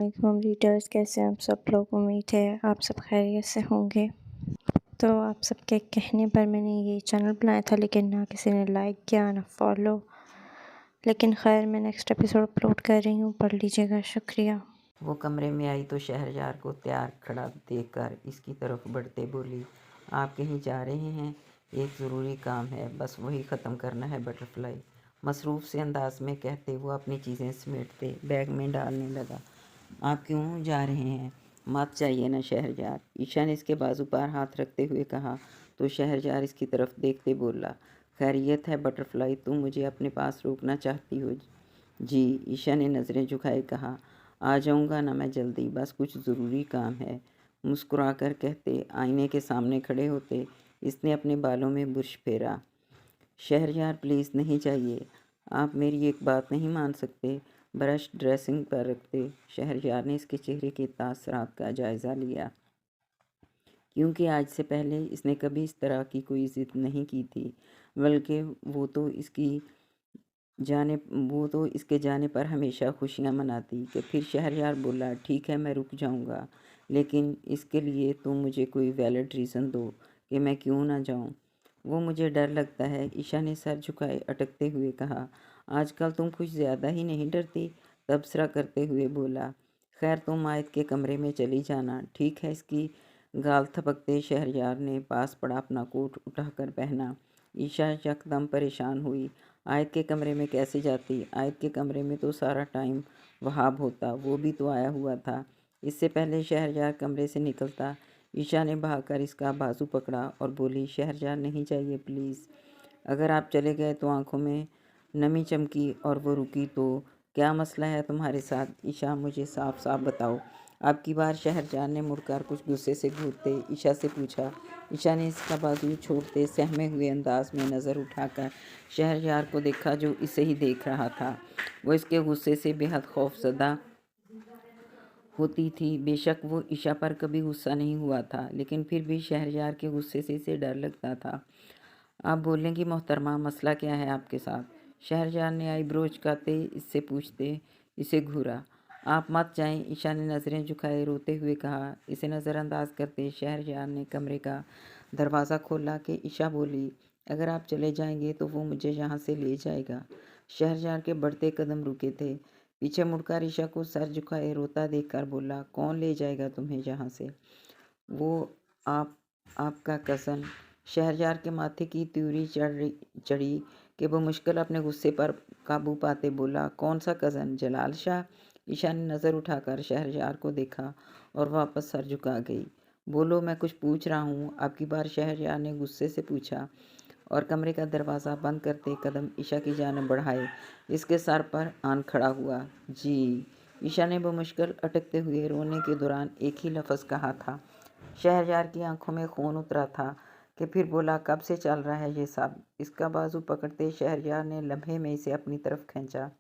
वालेकुम रीडर्स, कैसे हैं आप सब लोग। उम्मीद है आप सब खैरियत से होंगे। तो आप सबके कहने पर मैंने ये चैनल बनाया था, लेकिन ना किसी ने लाइक किया ना फॉलो। लेकिन खैर, मैं नेक्स्ट एपिसोड अपलोड कर रही हूँ, पढ़ लीजिएगा। शुक्रिया। वो कमरे में आई तो शहरयार को तैयार खड़ा देखकर इसकी तरफ बढ़ते बोली, आप कहीं जा रहे हैं? एक ज़रूरी काम है, बस वही ख़त्म करना है। बटरफ्लाई मसरूफ़ से अंदाज में कहते वो अपनी चीज़ें समेटते बैग में डालने लगा। आप क्यों जा रहे हैं? मत चाहिए ना शहरयार, ईशा ने इसके बाजू पर हाथ रखते हुए कहा। तो शहरयार इसकी तरफ देखते बोला, खैरियत है बटरफ्लाई, तुम मुझे अपने पास रोकना चाहती हो? जी, ईशा ने नज़रें झुकाए कहा, आ जाऊंगा ना मैं जल्दी, बस कुछ ज़रूरी काम है। मुस्कुराकर कहते आईने के सामने खड़े होते इसने अपने बालों में बुर्श फेरा। शहरयार प्लीज़ नहीं चाहिए, आप मेरी एक बात नहीं मान सकते। ब्रश ड्रेसिंग पर रखते शहरयार ने इसके चेहरे के तासरात का जायज़ा लिया, क्योंकि आज से पहले इसने कभी इस तरह की कोई ज़िद नहीं की थी, बल्कि वो तो इसके जाने पर हमेशा खुशियाँ मनाती। कि फिर शहरयार बोला, ठीक है मैं रुक जाऊँगा, लेकिन इसके लिए तुम मुझे कोई वैलिड रीज़न दो कि मैं क्यों ना जाऊँ। वो मुझे डर लगता है, ईशा ने सर झुकाए अटकते हुए कहा। आजकल तुम कुछ ज़्यादा ही नहीं डरती? तबसरा करते हुए बोला। खैर तुम आयत के कमरे में चली जाना, ठीक है? इसकी गाल थपकते शहरयार ने पास पड़ा अपना कोट उठाकर पहना। ईशा यकदम परेशान हुई। आयत के कमरे में कैसे जाती? आयत के कमरे में तो सारा टाइम वहाब होता, वो भी तो आया हुआ था। इससे पहले शहरयार कमरे से निकलता ईशा ने भागकर इसका बाजू पकड़ा और बोली, शहरयार नहीं चाहिए प्लीज़। अगर आप चले गए तो आंखों में नमी चमकी और वो रुकी तो क्या मसला है तुम्हारे साथ? ईशा मुझे साफ साफ बताओ। अब की बार शहरयार ने मुड़कर कुछ गुस्से से घूरते ईशा से पूछा। ईशा ने इसका बाजू छोड़ते सहमे हुए अंदाज में नज़र उठाकर शहरयार को देखा, जो इसे ही देख रहा था। वो इसके गुस्से से बेहद खौफजदा होती थी। बेशक वो ईशा पर कभी गुस्सा नहीं हुआ था, लेकिन फिर भी शहरयार के गुस्से से इसे डर लगता था। आप बोलेंगी मोहतरमा, मसला क्या है आपके साथ? शहरयार ने आईब्रो झुकाते इससे पूछते इसे घूरा। आप मत जाएं, ईशा ने नज़रें झुकाए रोते हुए कहा। इसे नज़रअंदाज करते शहरयार ने कमरे का दरवाज़ा खोला कि ईशा बोली, अगर आप चले जाएंगे तो वो मुझे यहाँ से ले जाएगा। शहरयार के बढ़ते कदम रुके थे। पीछे मुड़कर ईशा को सर झुकाए रोता देखकर बोला, कौन ले जाएगा तुम्हें यहाँ से? वो आप आपका कज़न। शहरयार के माथे की त्यूरी चढ़ी कि वो मुश्किल अपने गुस्से पर काबू पाते बोला, कौन सा कज़न? जलाल शाह? ईशा ने नज़र उठाकर शहरयार को देखा और वापस सर झुका गई। बोलो, मैं कुछ पूछ रहा हूँ, आपकी बार शहरयार ने गुस्से से पूछा और कमरे का दरवाज़ा बंद करते कदम ईशा की जानिब बढ़ाए। इसके सर पर आन खड़ा हुआ। जी, ईशा ने बमुश्किल अटकते हुए रोने के दौरान एक ही लफ्ज़ कहा था। शहरयार की आंखों में खून उतरा था कि फिर बोला, कब से चल रहा है ये सब? इसका बाजू पकड़ते शहरयार ने लम्हे में इसे अपनी तरफ खींचा।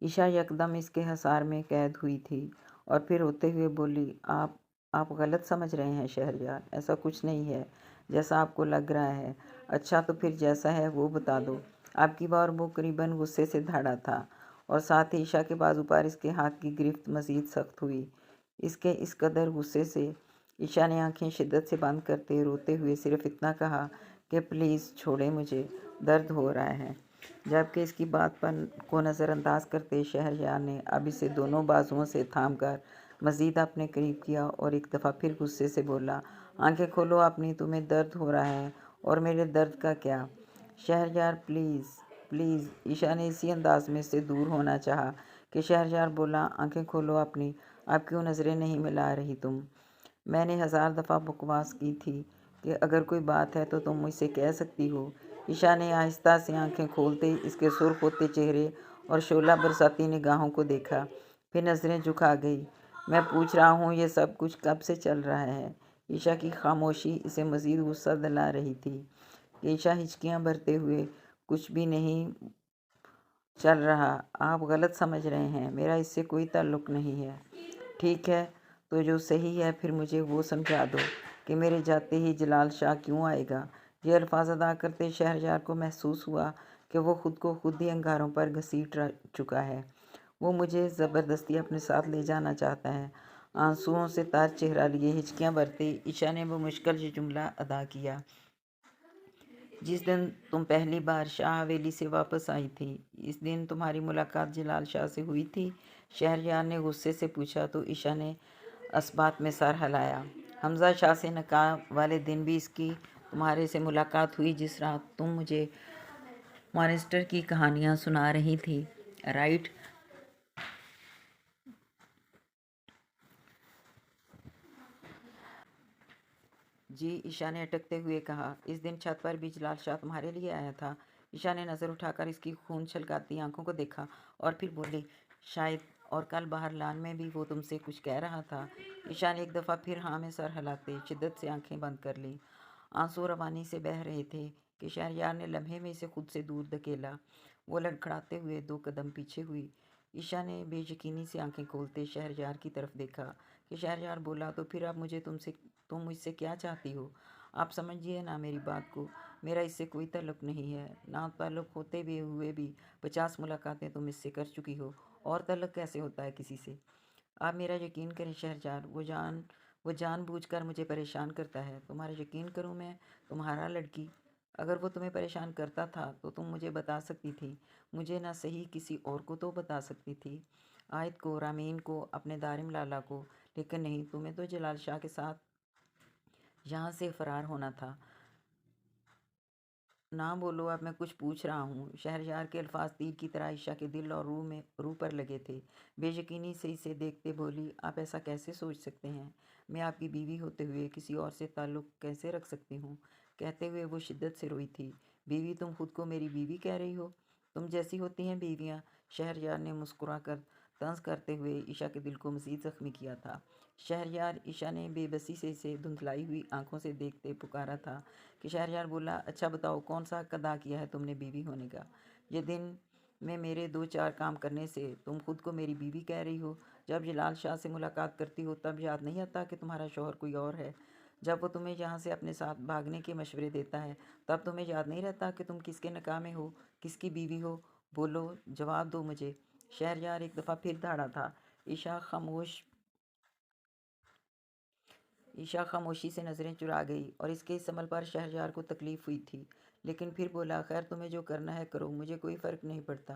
ईशा यकदम इसके हसार में कैद हुई थी और फिर रोते हुए बोली, आप गलत समझ रहे हैं शहरयार, ऐसा कुछ नहीं है जैसा आपको लग रहा है। अच्छा तो फिर जैसा है वो बता दो। आपकी बार वो करीबन गुस्से से धड़ा था और साथ ही ईशा के बाजू पर इसके हाथ की गिरफ्त मज़ीद सख्त हुई। इसके इस कदर गुस्से से ईशा ने आंखें शिद्दत से बंद करते रोते हुए सिर्फ इतना कहा कि प्लीज़ छोड़े, मुझे दर्द हो रहा है। जबकि इसकी बात पर को नज़रअंदाज करते शहरयार ने अब इसे दोनों बाजुओं से थामकर मज़ीद अपने करीब किया और एक दफ़ा फिर गुस्से से बोला, आंखें खोलो अपनी, तुम्हें दर्द हो रहा है और मेरे दर्द का क्या? Shahryar please please. ईशा ने इसी अंदाज में से दूर होना चाहा कि शहरयार बोला, आंखें खोलो अपनी, अब क्यों नज़रें नहीं मिला रही तुम? मैंने 1000 दफ़ा बकवास की थी कि अगर कोई बात है तो तुम मुझसे कह सकती हो। ईशा ने आहिस्ता से आंखें खोलते इसके सुर्ख होते चेहरे और शोला बरसाती निगाहों को देखा, फिर नज़रें झुका गई। मैं पूछ रहा हूँ, ये सब कुछ कब से चल रहा है? ईशा की खामोशी इसे मज़ीद गुस्सा दिला रही थी। ईशा हिचकियाँ भरते हुए, कुछ भी नहीं चल रहा, आप गलत समझ रहे हैं, मेरा इससे कोई ताल्लुक़ नहीं है। ठीक है, तो जो सही है फिर मुझे वो समझा दो कि मेरे जाते ही जलाल शाह क्यों आएगा? ये अल्फाज अदा करते शहरयार को महसूस हुआ कि वो खुद को खुद ही अंगारों पर घसीट चुका है। वो मुझे ज़बरदस्ती अपने साथ ले जाना चाहता है। आंसुओं से तार चेहरा लिए हिचकियाँ बरते ईशा ने वो मुश्किल से जुमला अदा किया। जिस दिन तुम पहली बार शाह हवेली से वापस आई थी, इस दिन तुम्हारी मुलाकात जलाल शाह से हुई थी? शहरयार ने गुस्से से पूछा तो ईशा ने असबात में सर हिलाया। हमजा शाह से निकाह वाले दिन भी इसकी तुम्हारे से मुलाकात हुई, जिस रात तुम मुझे मॉनेस्टर की कहानियाँ सुना रही थी, राइट? जी, ईशा ने अटकते हुए कहा। इस दिन छत पर भी जलाल शाह तुम्हारे लिए आया था? ईशा ने नज़र उठाकर इसकी खून छलकाती आंखों को देखा और फिर बोली, शायद, और कल बाहर लान में भी वो तुमसे कुछ कह रहा था। ईशा ने एक दफ़ा फिर हाँ में सर हिलाते शिद्दत से आंखें बंद कर ली। आंसू रवानी से बह रहे थे कि शहरयार ने लम्हे में इसे खुद से दूर धकेला। वो लड़खड़ाते हुए 2 कदम पीछे हुई। ईशा ने बेयकीनी से आंखें खोलते शहरयार की तरफ देखा कि शहरयार बोला, तो फिर अब तुम मुझसे क्या चाहती हो? आप समझिए ना मेरी बात को। मेरा इससे कोई ताल्लुक़ नहीं है। ना ताल्लुक़ होते भी हुए भी 50 मुलाकातें तुम इससे कर चुकी हो, और ताल्लुक़ कैसे होता है किसी से? आप मेरा यकीन करें शहरयार, वो जानबूझकर मुझे परेशान करता है। तुम्हारा यकीन करूं मैं, तुम्हारा लड़की? अगर वो तुम्हें परेशान करता था तो तुम मुझे बता सकती थी। मुझे ना सही किसी और को तो बता सकती थी, आयत को, रामीन को, अपने दारिम लाला को। लेकिन नहीं, तुम्हें तो जलाल शाह के साथ यहाँ से फरार होना था। ना बोलो, अब मैं कुछ पूछ रहा हूँ। शहरयार के अल्फाज तीर की तरह ईशा के दिल और रूह पर लगे थे। बेयकीनी से इसे देखते बोली, आप ऐसा कैसे सोच सकते हैं? मैं आपकी बीवी होते हुए किसी और से ताल्लुक़ कैसे रख सकती हूँ? कहते हुए वो शिद्दत से रोई थी। बीवी? तुम खुद को मेरी बीवी कह रही हो? तुम जैसी होती हैं बीवियाँ। शहरयार ने मुस्कुरा कर तंज करते हुए ईशा के दिल को मज़ीद ज़ख्मी किया था। शहरयार, ईशा ने बेबसी से इसे धुंधलाई हुई आंखों से देखते पुकारा था कि शहरयार बोला, अच्छा बताओ, कौन सा हक अदा किया है तुमने बीवी होने का? ये दिन में मेरे 2-4 काम करने से तुम खुद को मेरी बीवी कह रही हो? जब जलाल शाह से मुलाकात करती हो तब याद नहीं आता कि तुम्हारा शौहर कोई और है? जब वो तुम्हें यहाँ से अपने साथ भागने के मशवरे देता है तब तुम्हें याद नहीं रहता कि तुम किसके नकाह में हो, किसकी बीवी हो? बोलो, जवाब दो मुझे। शहरयार एक दफ़ा फिर दहाड़ा था। ईशा खामोशी से नज़रें चुरा गई और इसके इस अमल पर शहरयार को तकलीफ़ हुई थी, लेकिन फिर बोला, खैर, तुम्हें जो करना है करो, मुझे कोई फ़र्क नहीं पड़ता।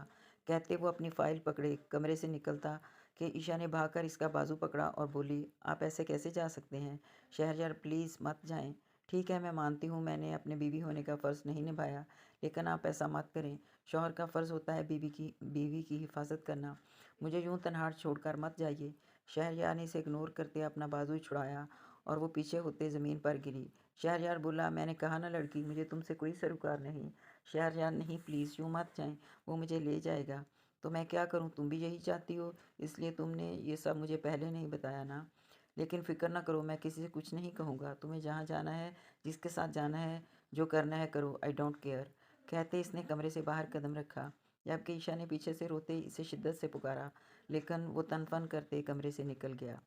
कहते वो अपनी फ़ाइल पकड़े कमरे से निकलता कि ईशा ने भागकर इसका बाजू पकड़ा और बोली, आप ऐसे कैसे जा सकते हैं? शहरयार, प्लीज़ मत जाएं। ठीक है, मैं मानती हूँ मैंने अपने बीवी होने का फ़र्ज़ नहीं निभाया, लेकिन आप ऐसा मत करें। शौहर का फ़र्ज़ होता है बीवी की हिफाजत करना। मुझे यूँ तनहा छोड़कर मत जाइए। शहरयार ने इसे इग्नोर करते अपना बाजू छुड़ाया और वो पीछे होते ज़मीन पर गिरी। शहरयार बोला, मैंने कहा ना लड़की, मुझे तुमसे कोई सरोकार नहीं। शहरयार, नहीं, प्लीज़ यूँ मत जाएं, वो मुझे ले जाएगा। तो मैं क्या करूँ? तुम भी यही चाहती हो, इसलिए तुमने ये सब मुझे पहले नहीं बताया ना। लेकिन फ़िक्र ना करो, मैं किसी से कुछ नहीं कहूँगा। तुम्हें जहाँ जाना है, जिसके साथ जाना है, जो करना है करो, आई डोंट केयर। कहते इसने कमरे से बाहर कदम रखा, जबकि ईशा ने पीछे से रोते इसे शिद्दत से पुकारा, लेकिन वो तनफन करते कमरे से निकल गया।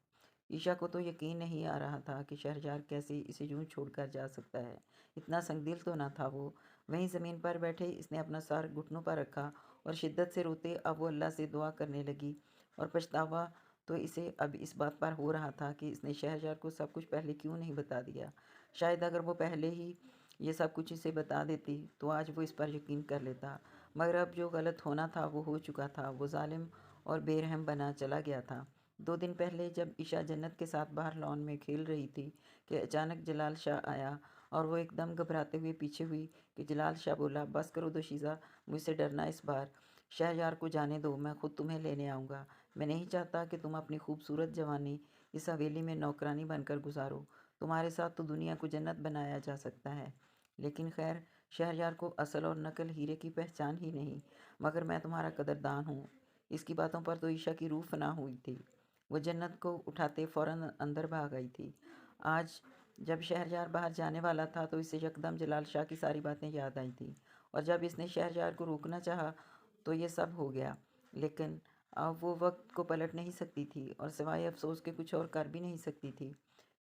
ईशा को तो यकीन नहीं आ रहा था कि शहरयार कैसे इसे यूं छोड़कर जा सकता है। इतना संगदिल तो ना था वो। वहीं ज़मीन पर बैठे इसने अपना सर घुटनों पर रखा और शिद्दत से रोते अब वो अल्लाह से दुआ करने लगी। और पछतावा तो इसे अब इस बात पर हो रहा था कि इसने शहरयार को सब कुछ पहले क्यों नहीं बता दिया। शायद अगर वो पहले ही ये सब कुछ इसे बता देती तो आज वो इस पर यकीन कर लेता। मगर अब जो गलत होना था वो हो चुका था। वो जालिम और बेरहम बना चला गया था। 2 दिन पहले जब ईशा जन्नत के साथ बाहर लॉन में खेल रही थी कि अचानक जलाल शाह आया और वो एकदम घबराते हुए पीछे हुई कि जलाल शाह बोला, बस करो दोशीज़ा, मुझसे डरना इस बार। शहरयार को जाने दो, मैं खुद तुम्हें लेने आऊँगा। मैं नहीं चाहता कि तुम अपनी खूबसूरत जवानी इस हवेली में नौकरानी बनकर गुजारो। तुम्हारे साथ तो दुनिया को जन्नत बनाया जा सकता है। लेकिन खैर, शहरयार को असल और नकल हीरे की पहचान ही नहीं, मगर मैं तुम्हारा कदरदान हूँ। इसकी बातों पर तो ईशा की रूह फना हुई थी। वो जन्नत को उठाते फ़ौरन अंदर भाग आई थी। आज जब शहरयार बाहर जाने वाला था तो इसे यकदम जलाल शाह की सारी बातें याद आई थी, और जब इसने शहरयार को रोकना चाहा तो ये सब हो गया। लेकिन अब वो वक्त को पलट नहीं सकती थी और सिवाय अफसोस के कुछ और कर भी नहीं सकती थी।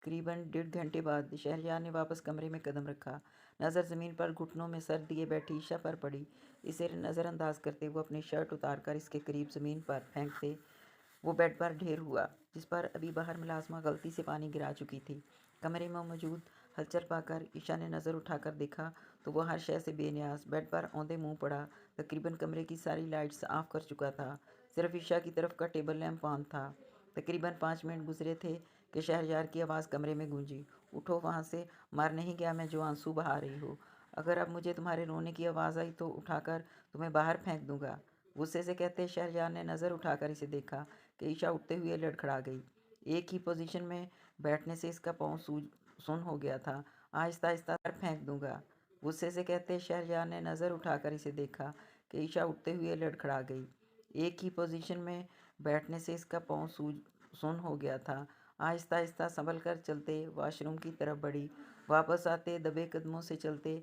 करीबन 1.5 घंटे बाद शहरयार ने वापस कमरे में कदम रखा। नज़र ज़मीन पर घुटनों में सर दिए बैठी ईशा पर पड़ी। इसे नज़रअंदाज करते वो अपनी शर्ट उतारकर इसके करीब ज़मीन पर फेंकते वो बेड पर ढेर हुआ, जिस पर अभी बाहर मुलाजमा गलती से पानी गिरा चुकी थी। कमरे में मौजूद हलचल पाकर ईशा ने नज़र उठाकर देखा तो वह हर शय से बेनियाज बेड पर औंधे मुंह पड़ा। तकरीबन कमरे की सारी लाइट्स ऑफ कर चुका था। सिर्फ ईशा की तरफ का टेबल लैंप ऑन था। तकरीबन 5 मिनट गुजरे थे कि शहरयार की आवाज़ कमरे में गूंजी। उठो वहाँ से, मर नहीं गया मैं जो आंसू बहा रही हो। अगर अब मुझे तुम्हारे रोने की आवाज़ आई तो उठाकर तुम्हें बाहर फेंक दूंगा। गुस्से से कहते शहरयार ने नज़र उठाकर इसे देखा कि ईशा उठते हुए लड़खड़ा गई। एक ही पोजीशन में बैठने से इसका पाँव सुन्न हो गया था। आहिस्ता आहिस्ता बाहर फेंक दूंगा। गुस्से से कहते शहरयार ने नज़र उठाकर इसे देखा कि ईशा उठते हुए लड़खड़ा गई। एक ही पोजीशन में बैठने से इसका पाँव सुन्न हो गया था। आहिस्ता आहिस्ता संभल कर चलते वॉशरूम की तरफ बढ़ी। वापस आते दबे कदमों से चलते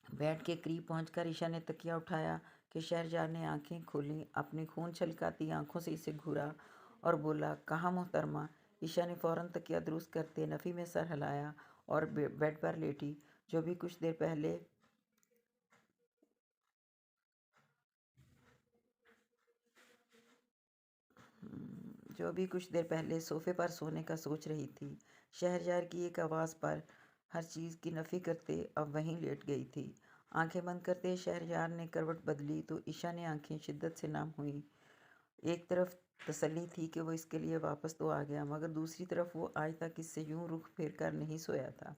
बेड के करीब पहुंचकर ईशा ने तकिया उठाया कि शहरयार ने आंखें खोलीं। अपनी खून छलकाती आंखों से इसे घूरा और बोला, कहाँ मोहतरमा। ईशा ने फौरन तकिया दुरुस्त करते नफ़ी में सर हिलाया और बेड पर लेटी। जो भी कुछ देर पहले सोफे पर सोने का सोच रही थी, शहरयार की एक आवाज़ पर हर चीज़ की नफ़ी करते अब वहीं लेट गई थी। आंखें बंद करते शहरयार ने करवट बदली तो ईशा ने आंखें शिद्दत से नम हुई। एक तरफ तसल्ली थी कि वो इसके लिए वापस तो आ गया, मगर दूसरी तरफ वो आज तक इससे यूं रुख फेर कर नहीं सोया था।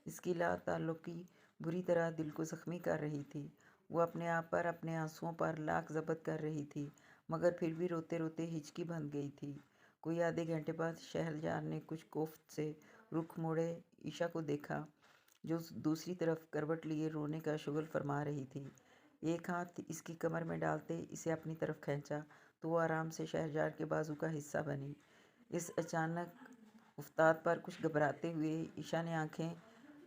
इसकी लाताल्लुकी बुरी तरह दिल को ज़ख्मी कर रही थी। वो अपने आप पर अपने आंसुओं पर लाख ज़ब्त कर रही थी, मगर फिर भी रोते रोते हिचकी बन गई थी। कोई आधे घंटे बाद शहरयार ने कुछ कोफ्त से रुख मोड़े ईशा को देखा, जो दूसरी तरफ करवट लिए रोने का शुगल फरमा रही थी। एक हाथ इसकी कमर में डालते इसे अपनी तरफ खींचा तो वो आराम से शहरयार के बाजू का हिस्सा बनी। इस अचानक उफ्ताद पर कुछ घबराते हुए ईशा ने आंखें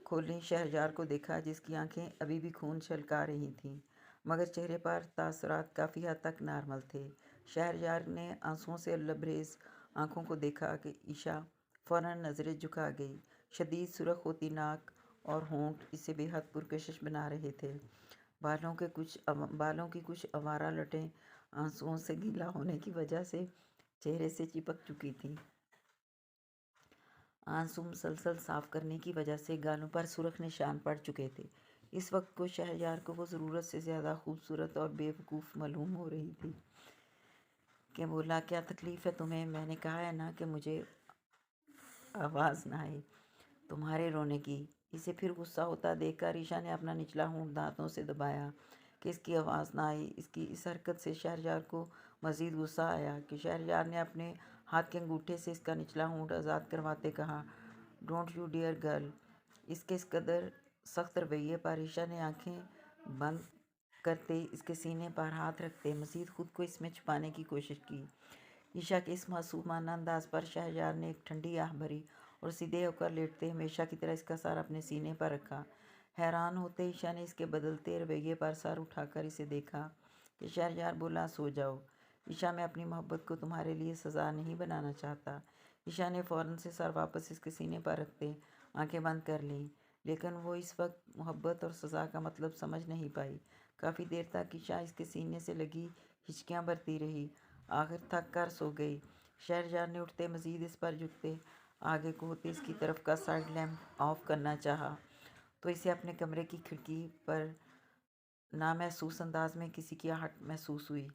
खोलीं। शहरयार को देखा, जिसकी आंखें अभी भी खून छलका रही थीं, मगर चेहरे पर तासुरात काफ़ी हद तक नॉर्मल थे। शहरयार ने आंसुओं से लबरेज आंखों को देखा कि ईशा फ़ौरन नज़रें झुका गई। शदीद सुर्ख होती नाक और होंठ इसे बेहद पुरकशिश बना रहे थे। बालों की कुछ आवारा लटें आंसुओं से गीला होने की वजह से चेहरे से चिपक चुकी थीं। आंसू मुसलसल साफ करने की वजह से गालों पर सुर्ख निशान पड़ चुके थे। इस वक्त को शहरयार को वो ज़रूरत से ज़्यादा खूबसूरत और बेवकूफ़ मालूम हो रही थी कि बोला, क्या तकलीफ़ है तुम्हें? मैंने कहा है ना कि मुझे आवाज़ ना आए तुम्हारे रोने की। इसे फिर गुस्सा होता देखकर ईशा ने अपना निचला होंठ दांतों से दबाया कि इसकी आवाज़ ना आई। इसकी इस हरकत से शहरयार को मज़ीद गुस्सा आया कि शहरयार ने अपने हाथ के अंगूठे से इसका निचला होंठ आज़ाद करवाते कहा, डोंट यू डियर गर्ल। इसके इस कदर सख्त रवैये पर ईशा ने आंखें बंद करते इसके सीने पर हाथ रखते मज़ीद खुद को इसमें छुपाने की कोशिश की। ईशा के इस मासूमाना अंदाज पर शहरयार ने एक ठंडी आह भरी और सीधे होकर लेटते हमेशा की तरह इसका सर अपने सीने पर रखा। हैरान होते ईशा ने इसके बदलते रवैये पर सर उठाकर इसे देखा कि शहरयार बोला, सो जाओ। ईशा, मैं अपनी मोहब्बत को तुम्हारे लिए सज़ा नहीं बनाना चाहता। ईशा ने फ़ौरन से सर वापस इसके सीने पर रखते आंखें बंद कर लीं, लेकिन वो इस वक्त मोहब्बत और सज़ा का मतलब समझ नहीं पाई। काफ़ी देर तक ईशा इसके सीने से लगी हिचकियाँ भरती रही, आखिर थक कर सो गई। शहरयार ने उठते मज़ीद इस पर झुकते आगे को होते इसकी तरफ का साइड लैम्प ऑफ करना चाहा तो इसे अपने कमरे की खिड़की पर नामहसूस अंदाज में किसी की आहट महसूस हुई।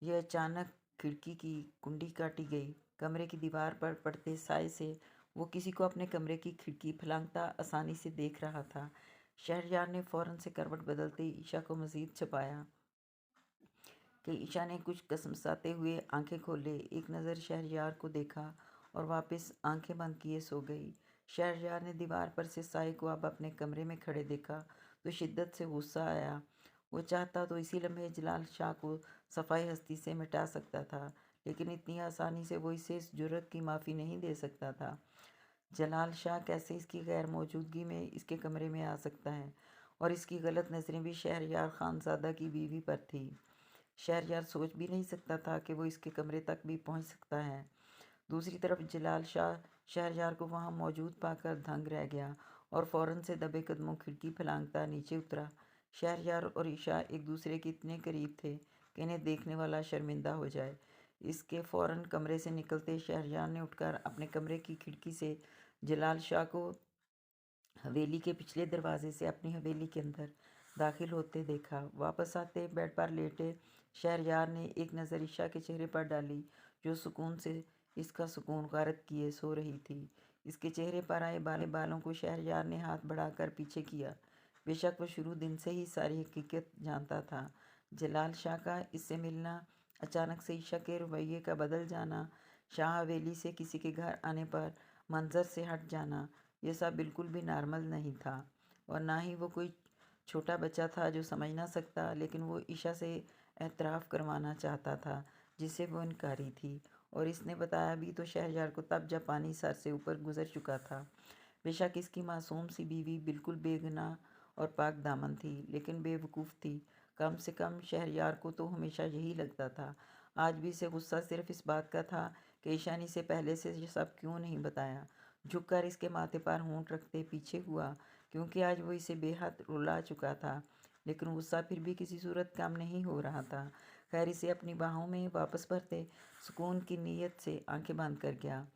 यह अचानक खिड़की की कुंडी काटी गई। कमरे की दीवार पर पड़ते साए से वो किसी को अपने कमरे की खिड़की फलांगता आसानी से देख रहा था। शहरयार ने फ़ौरन से करवट बदलते ईशा को मज़ीद छुपाया कि ईशा ने कुछ कसमसाते हुए आंखें खोले, एक नज़र शहरयार को देखा और वापस आंखें बंद किए सो गई। शहरयार ने दीवार पर से साए को अब अपने कमरे में खड़े देखा तो शिद्दत से गुस्सा आया। वो चाहता तो इसी लम्हे जलाल शाह को सफ़ाई हस्ती से मिटा सकता था, लेकिन इतनी आसानी से वो इसे इस जुर्रत की माफ़ी नहीं दे सकता था। जलाल शाह कैसे इसकी गैर मौजूदगी में इसके कमरे में आ सकता है? और इसकी गलत नज़रें भी शहरयार खानज़ादा की बीवी पर थी। शहरयार सोच भी नहीं सकता था कि वो इसके कमरे तक भी पहुंच सकता है। दूसरी तरफ जलाल शाह शहरयार को वहाँ मौजूद पाकर दंग रह गया और फ़ौरन से दबे कदमों खिड़की फलांगता नीचे उतरा। शहरयार और ईशा एक दूसरे के इतने करीब थे कि इन्हें देखने वाला शर्मिंदा हो जाए। इसके फ़ौरन कमरे से निकलते शहरयार ने उठकर अपने कमरे की खिड़की से जलाल शाह को हवेली के पिछले दरवाजे से अपनी हवेली के अंदर दाखिल होते देखा। वापस आते बेड पर लेटे शहरयार ने एक नज़र ईशा के चेहरे पर डाली, जो सुकून से इसका सुकून गारत किए सो रही थी। इसके चेहरे पर आए बालों को शहरयार ने हाथ बढ़ाकर पीछे किया। बेशक वो शुरू दिन से ही सारी हकीकत जानता था। जलाल शाह का इससे मिलना, अचानक से ईशा के रवैये का बदल जाना, शाह हवेली से किसी के घर आने पर मंजर से हट जाना, ये सब बिल्कुल भी नॉर्मल नहीं था। और ना ही वो कोई छोटा बच्चा था जो समझ ना सकता, लेकिन वो ईशा से एतराफ़ करवाना चाहता था जिससे वो इनकारी थी। और इसने बताया भी तो शहरयार को तब जब पानी सर से ऊपर गुजर चुका था। बेशक इसकी मासूम सी बीवी बिल्कुल बेगुनाह और पाक दामन थी, लेकिन बेवकूफ़ थी। कम से कम शहरयार को तो हमेशा यही लगता था। आज भी इसे गुस्सा सिर्फ इस बात का था कि ईशा ने इसे पहले से ये सब क्यों नहीं बताया। झुककर इसके माथे पर होंठ रखते पीछे हुआ, क्योंकि आज वो इसे बेहद रुला चुका था। लेकिन गुस्सा फिर भी किसी सूरत कम नहीं हो रहा था। खैर इसे अपनी बाहों में वापस भरते सुकून की नीयत से आंखें बंद कर गया।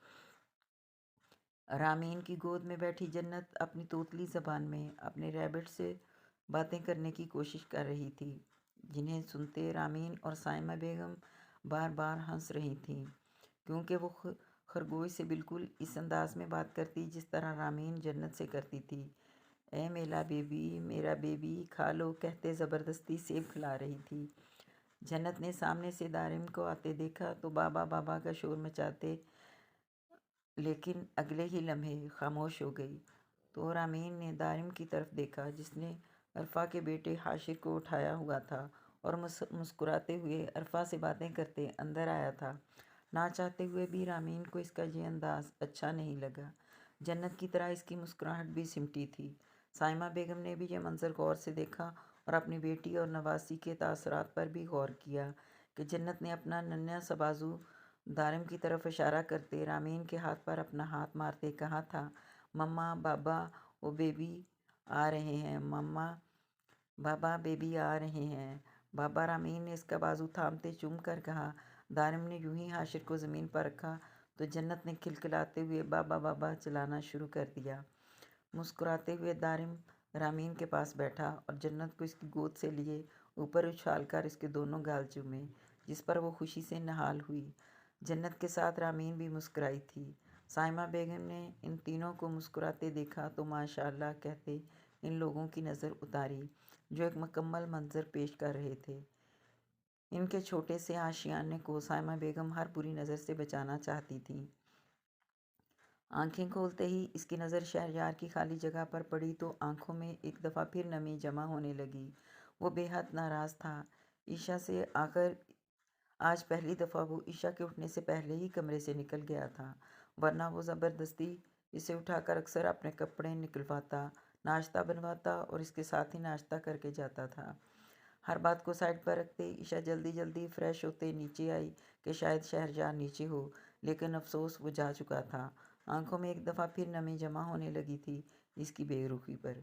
रामीन की गोद में बैठी जन्नत अपनी तोतली ज़बान में अपने रैबिट से बातें करने की कोशिश कर रही थी, जिन्हें सुनते रामीन और साइमा बेगम बार बार हंस रही थीं, क्योंकि वो खरगोश से बिल्कुल इस अंदाज में बात करती जिस तरह रामीन जन्नत से करती थी। ए मेरा बेबी खा लो, कहते ज़बरदस्ती सेब खिला रही थी। जन्नत ने सामने से दारिम को आते देखा तो बाबा बाबा का शोर मचाते, लेकिन अगले ही लम्हे खामोश हो गई। तो रामीन ने दारिम की तरफ देखा, जिसने अरफा के बेटे हाशिर को उठाया हुआ था और मुस्कुराते हुए अरफा से बातें करते अंदर आया था। ना चाहते हुए भी रामीन को इसका ये अंदाज अच्छा नहीं लगा। जन्नत की तरह इसकी मुस्कुराहट भी सिमटी थी। साइमा बेगम ने भी यह मंजर गौर से देखा और अपनी बेटी और नवासी के तासरात पर भी गौर किया कि जन्नत ने अपना नन्हा सा बाजू दारिम की तरफ इशारा करते रामीन के हाथ पर अपना हाथ मारते कहा था, मम्मा बाबा वो बेबी आ रहे हैं, मम्मा बाबा बेबी आ रहे हैं। बाबा रामीन ने इसका बाजू थामते चूम कर कहा। दारिम ने यूं ही हाशिर को ज़मीन पर रखा तो जन्नत ने खिलखिलाते हुए बाबा बाबा चलाना शुरू कर दिया। मुस्कुराते हुए दारिम रामीन के पास बैठा और जन्नत को इसकी गोद से लिए ऊपर उछालकर इसके दोनों गाल चूमे, जिस पर वो खुशी से नहाल हुई। जन्नत के साथ रामीन भी मुस्कुराई थी। साइमा बेगम ने इन तीनों को मुस्कुराते देखा तो माशाअल्लाह कहते इन लोगों की नज़र उतारी, जो एक मुकम्मल मंजर पेश कर रहे थे। इनके छोटे से आशियाने को साइमा बेगम हर बुरी नज़र से बचाना चाहती थी। आंखें खोलते ही इसकी नज़र शहरयार की खाली जगह पर पड़ी तो आंखों में एक दफ़ा फिर नमी जमा होने लगी। वो बेहद नाराज़ था ईशा से। आकर आज पहली दफ़ा वो ईशा के उठने से पहले ही कमरे से निकल गया था, वरना वो ज़बरदस्ती इसे उठाकर अक्सर अपने कपड़े निकलवाता, नाश्ता बनवाता और इसके साथ ही नाश्ता करके जाता था। हर बात को साइड पर रखते ईशा जल्दी जल्दी फ्रेश होते नीचे आई कि शायद शहरयार नीचे हो, लेकिन अफसोस वो जा चुका था। आंखों में एक दफ़ा फिर नमी जमा होने लगी थी इसकी बेरुखी पर।